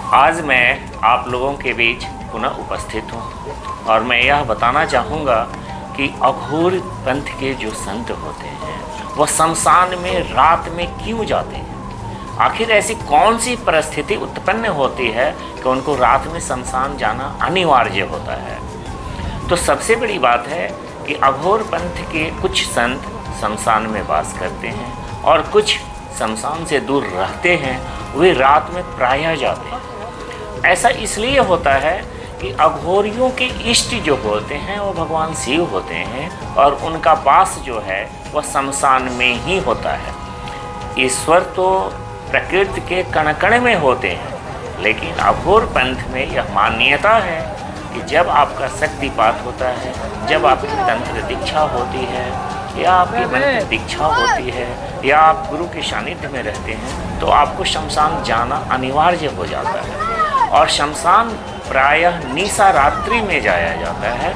आज मैं आप लोगों के बीच पुनः उपस्थित हूँ और मैं यह बताना चाहूँगा कि अघोर पंथ के जो संत होते हैं वह शमशान में रात में क्यों जाते हैं। आखिर ऐसी कौन सी परिस्थिति उत्पन्न होती है कि उनको रात में शमशान जाना अनिवार्य होता है। तो सबसे बड़ी बात है कि अघोर पंथ के कुछ संत शमशान में वास करते हैं और कुछ शमशान से दूर रहते हैं, वे रात में प्रायः जाते हैं। ऐसा इसलिए होता है कि अघोरियों के इष्ट जो होते हैं वो भगवान शिव होते हैं और उनका वास जो है वह शमशान में ही होता है। ईश्वर तो प्रकृति के कण कण में होते हैं, लेकिन अघोर पंथ में यह मान्यता है कि जब आपका शक्तिपात होता है, जब आपकी तंत्र दीक्षा होती है या आपकी मंत्र दीक्षा होती है या आप गुरु के सानिध्य में रहते हैं, तो आपको शमशान जाना अनिवार्य हो जाता है। और शमशान प्रायः निशा रात्रि में जाया जाता है।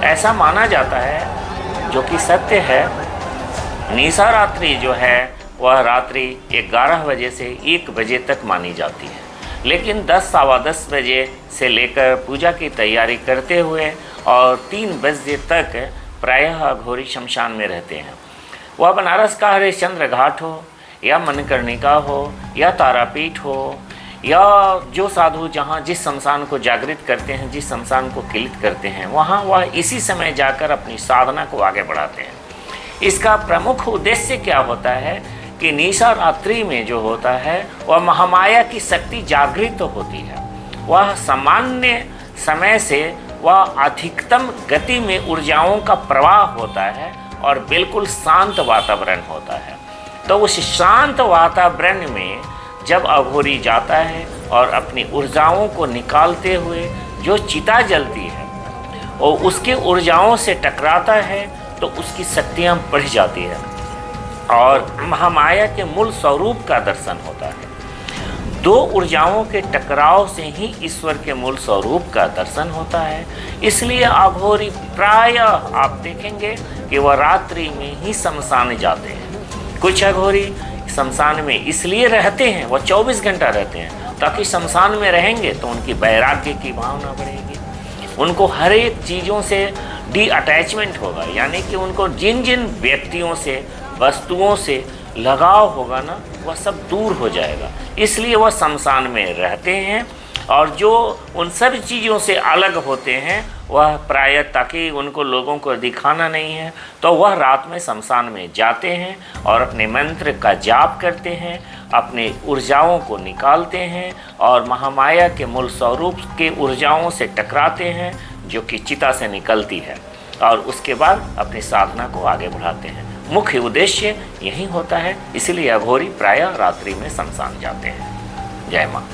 ऐसा माना जाता है, जो कि सत्य है। निशा रात्रि जो है वह रात्रि 11 बजे से 1 बजे तक मानी जाती है, लेकिन 10 सवा 10 बजे से लेकर पूजा की तैयारी करते हुए और 3 बजे तक प्रायः अघोरी शमशान में रहते हैं। वह बनारस का हरिश्चंद्र घाट हो या मणिकर्णिका हो या तारापीठ हो या जो साधु जहाँ जिस शमशान को जागृत करते हैं, जिस शमशान को किलित करते हैं, वहाँ वह इसी समय जाकर अपनी साधना को आगे बढ़ाते हैं। इसका प्रमुख उद्देश्य क्या होता है कि निशा रात्रि में जो होता है वह महामाया की शक्ति जागृत होती है। वह सामान्य समय से वह अधिकतम गति में ऊर्जाओं का प्रवाह होता है और बिल्कुल शांत वातावरण होता है। तो उस शांत वातावरण में जब अघोरी जाता है और अपनी ऊर्जाओं को निकालते हुए जो चिता जलती है और उसकी ऊर्जाओं से टकराता है, तो उसकी शक्तियाँ बढ़ जाती है और महामाया के मूल स्वरूप का दर्शन होता है। 2 ऊर्जाओं के टकराव से ही ईश्वर के मूल स्वरूप का दर्शन होता है। इसलिए अघोरी प्रायः आप देखेंगे कि वह रात्रि में ही शमशान जाते हैं। कुछ अघोरी शमशान में इसलिए रहते हैं, वह 24 घंटा रहते हैं, ताकि शमशान में रहेंगे तो उनकी वैराग्य की भावना बढ़ेगी, उनको हर एक चीज़ों से डी अटैचमेंट होगा, यानी कि उनको जिन जिन व्यक्तियों से वस्तुओं से लगाव होगा ना, वह सब दूर हो जाएगा। इसलिए वह शमशान में रहते हैं और जो उन सब चीज़ों से अलग होते हैं वह प्रायः, ताकि उनको लोगों को दिखाना नहीं है, तो वह रात में शमशान में जाते हैं और अपने मंत्र का जाप करते हैं, अपने ऊर्जाओं को निकालते हैं और महामाया के मूल स्वरूप के ऊर्जाओं से टकराते हैं, जो कि चिता से निकलती है, और उसके बाद अपनी साधना को आगे बढ़ाते हैं। मुख्य उद्देश्य यही होता है, इसलिए अघोरी प्रायः रात्रि में शमशान जाते हैं। जय माँ।